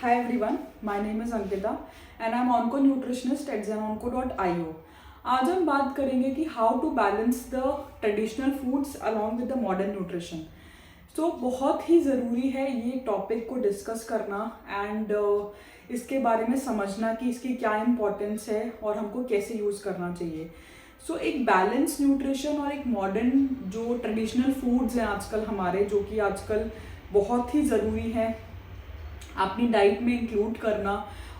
Hi everyone, my name is Ankita and I'm onco nutritionist at zenonco.io. आज हम बात करेंगे कि how to balance the traditional foods along with the modern nutrition. तो बहुत ही ज़रूरी है ये टॉपिक को डिस्कस करना एंड इसके बारे में समझना कि इसकी क्या इम्पोर्टेंस है और हमको कैसे यूज़ करना चाहिए. एक बैलेंस न्यूट्रिशन और एक मॉडर्न जो ट्रेडिशनल फूड्स हैं आजकल हमारे, जो कि आजकल बहुत ही ज़रूरी है अपनी डाइट में इंक्लूड करना,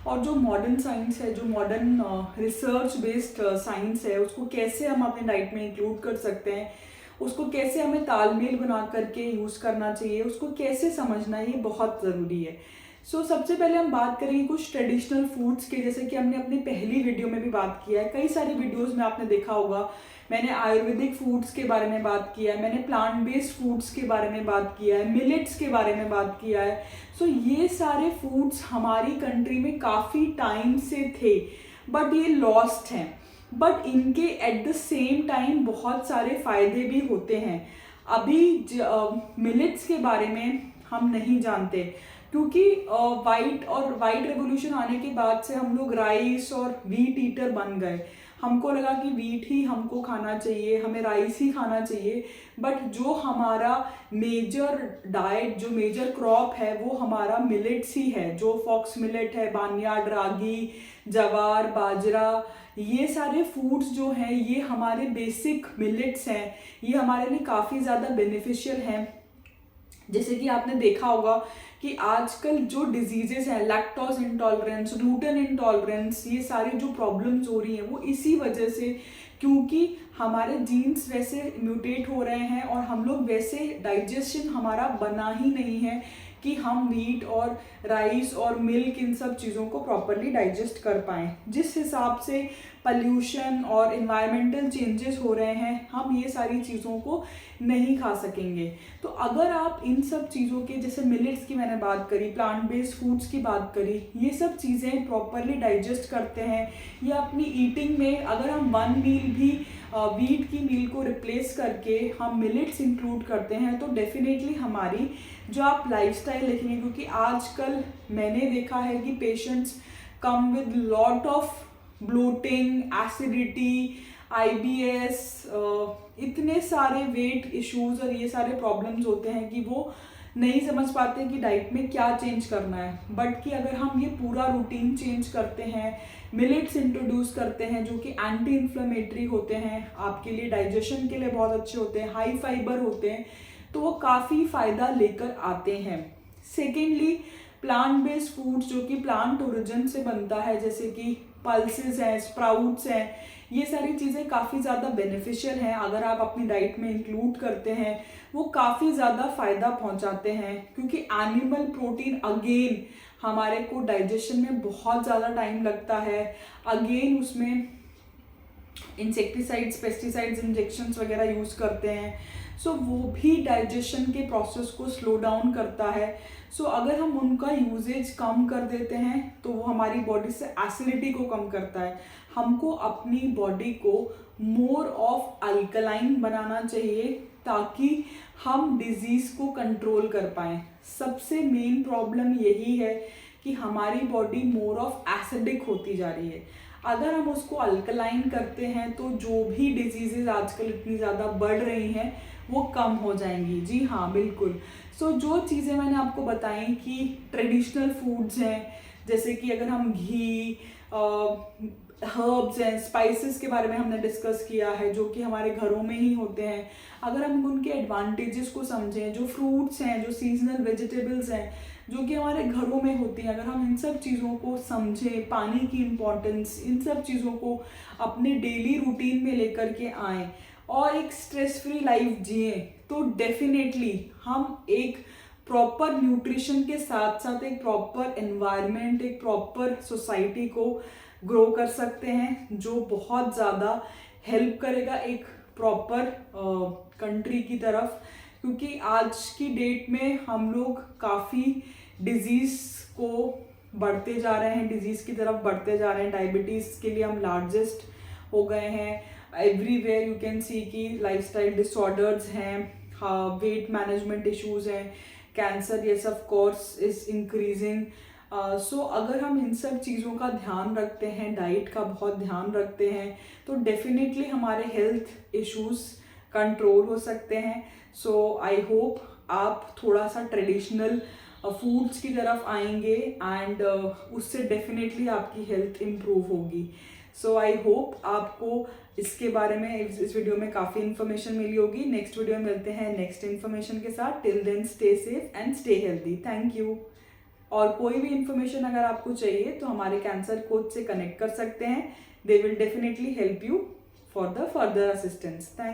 और जो मॉडर्न साइंस है, जो मॉडर्न रिसर्च बेस्ड साइंस है, उसको कैसे हम अपनी डाइट में इंक्लूड कर सकते हैं, उसको कैसे हमें तालमेल बना करके यूज़ करना चाहिए, उसको कैसे समझना, ये बहुत ज़रूरी है. सबसे पहले हम बात करेंगे कुछ ट्रेडिशनल फूड्स के. जैसे कि हमने अपनी पहली वीडियो में भी बात किया है, कई सारी वीडियोस में आपने देखा होगा, मैंने आयुर्वेदिक फूड्स के बारे में बात किया है, मैंने प्लांट बेस्ड फूड्स के बारे में बात किया है, मिलेट्स के बारे में बात किया है. ये सारे फूड्स हमारी कंट्री में काफ़ी टाइम से थे बट ये लॉस्ट हैं. बट इनके एट द सेम टाइम बहुत सारे फायदे भी होते हैं. अभी मिलेट्स के बारे में हम नहीं जानते क्योंकि वाइट रेवोल्यूशन आने के बाद से हम लोग राइस और वीट ईटर बन गए. हमको लगा कि वीट ही हमको खाना चाहिए, हमें राइस ही खाना चाहिए. बट जो हमारा मेजर डाइट, जो मेजर क्रॉप है, वो हमारा मिलेट्स ही है. जो फॉक्स मिलेट है, बानियाड, रागी, जवार, बाजरा, ये सारे फूड्स जो हैं ये हमारे बेसिक मिलेट्स हैं. ये हमारे लिए काफ़ी ज़्यादा बेनिफिशियल हैं. जैसे कि आपने देखा होगा कि आजकल जो डिजीजेस हैं, लैक्टोज इंटॉलरेंस, ग्लूटेन इंटॉलरेंस, ये सारी जो प्रॉब्लम्स हो रही हैं वो इसी वजह से, क्योंकि हमारे जीन्स वैसे म्यूटेट हो रहे हैं और हम लोग वैसे डाइजेशन हमारा बना ही नहीं है कि हम वीट और राइस और मिल्क, इन सब चीज़ों को प्रॉपरली डाइजेस्ट कर पाएँ. जिस हिसाब से पल्यूशन और इन्वायरमेंटल चेंजेस हो रहे हैं, हम ये सारी चीज़ों को नहीं खा सकेंगे. तो अगर आप इन सब चीज़ों के, जैसे मिलेट्स की मैंने बात करी, प्लांट बेस्ड फूड्स की बात करी, ये सब चीज़ें प्रॉपरली डाइजेस्ट करते हैं, या अपनी ईटिंग में अगर हम वन मील भी वीट की मील को रिप्लेस करके हम मिलेट्स इंक्लूड करते हैं, तो डेफिनेटली हमारी जो आप लाइफस्टाइल देखेंगे, क्योंकि आजकल मैंने देखा है कि patients come with lot of bloating, acidity, IBS, इतने सारे वेट इश्यूज और ये सारे प्रॉब्लम्स होते हैं कि वो नहीं समझ पाते कि डाइट में क्या चेंज करना है. बट कि अगर हम ये पूरा रूटीन चेंज करते हैं, मिलेट्स इंट्रोड्यूस करते हैं जो कि एंटी इन्फ्लेमेटरी होते हैं, आपके लिए डाइजेशन के लिए बहुत अच्छे होते हैं, हाई फाइबर होते हैं, तो वो काफ़ी फ़ायदा लेकर आते हैं. सेकेंडली, प्लांट बेस्ड फूड्स जो कि प्लांट ओरिजिन से बनता है, जैसे कि पल्सेस हैं, स्प्राउट्स हैं, ये सारी चीज़ें काफ़ी ज़्यादा बेनिफिशियल हैं. अगर आप अपनी डाइट में इंक्लूड करते हैं, वो काफ़ी ज़्यादा फ़ायदा पहुंचाते हैं. क्योंकि एनिमल प्रोटीन अगेन हमारे को डाइजेशन में बहुत ज़्यादा टाइम लगता है. अगेन उसमें इंसेक्टिसाइड्स, पेस्टिसाइड्स, इंजेक्शंस वगैरह यूज़ करते हैं. वो भी डाइजेशन के प्रोसेस को स्लो डाउन करता है. अगर हम उनका यूजेज कम कर देते हैं तो वो हमारी बॉडी से एसिडिटी को कम करता है. हमको अपनी बॉडी को मोर ऑफ अल्कलाइन बनाना चाहिए ताकि हम डिजीज़ को कंट्रोल कर पाएँ. सबसे मेन प्रॉब्लम यही है कि हमारी बॉडी मोर ऑफ एसिडिक होती जा रही है. अगर हम उसको अल्कलाइन करते हैं तो जो भी डिजीजेज आजकल इतनी ज़्यादा बढ़ रही हैं वो कम हो जाएंगी. जी हाँ, बिल्कुल. जो चीज़ें मैंने आपको बताई कि ट्रेडिशनल फूड्स हैं, जैसे कि अगर हम घी, हर्ब्स हैं, स्पाइसेस के बारे में हमने डिस्कस किया है जो कि हमारे घरों में ही होते हैं. अगर हम उनके एडवांटेजेस को समझें, जो फ्रूट्स हैं, जो सीजनल वेजिटेबल्स हैं जो कि हमारे घरों में होती हैं, अगर हम इन सब चीज़ों को समझें, पानी की इम्पोर्टेंस, इन सब चीज़ों को अपने डेली रूटीन में लेकर के आएँ और एक स्ट्रेस फ्री लाइफ जिए, तो डेफिनेटली हम एक प्रॉपर न्यूट्रिशन के साथ साथ एक प्रॉपर एनवायरनमेंट, एक प्रॉपर सोसाइटी को ग्रो कर सकते हैं, जो बहुत ज़्यादा हेल्प करेगा एक प्रॉपर कंट्री की तरफ. क्योंकि आज की डेट में हम लोग काफ़ी डिजीज़ को बढ़ते जा रहे हैं, डिजीज़ की तरफ बढ़ते जा रहे हैं. डायबिटीज़ के लिए हम लार्जेस्ट हो गए हैं. एवरीवेयर यू कैन सी कि लाइफस्टाइल डिसऑर्डर्स हैं, वेट मैनेजमेंट इश्यूज हैं, cancer, yes of course is increasing. So अगर हम इन सब चीज़ों का ध्यान रखते हैं, डाइट का बहुत ध्यान रखते हैं, तो डेफिनेटली हमारे हेल्थ इश्यूज कंट्रोल हो सकते हैं. सो आई होप आप थोड़ा सा ट्रेडिशनल फूड्स की तरफ आएंगे एंड उससे डेफिनेटली आपकी हेल्थ इम्प्रूव होगी. सो आई होप आपको इसके बारे में इस वीडियो में काफ़ी इन्फॉर्मेशन मिली होगी. नेक्स्ट वीडियो में मिलते हैं नेक्स्ट इन्फॉर्मेशन के साथ. Till then stay safe and stay healthy. Thank you. और कोई भी इन्फॉर्मेशन अगर आपको चाहिए तो हमारे कैंसर कोच से कनेक्ट कर सकते हैं. They will definitely help you for the further assistance. Thank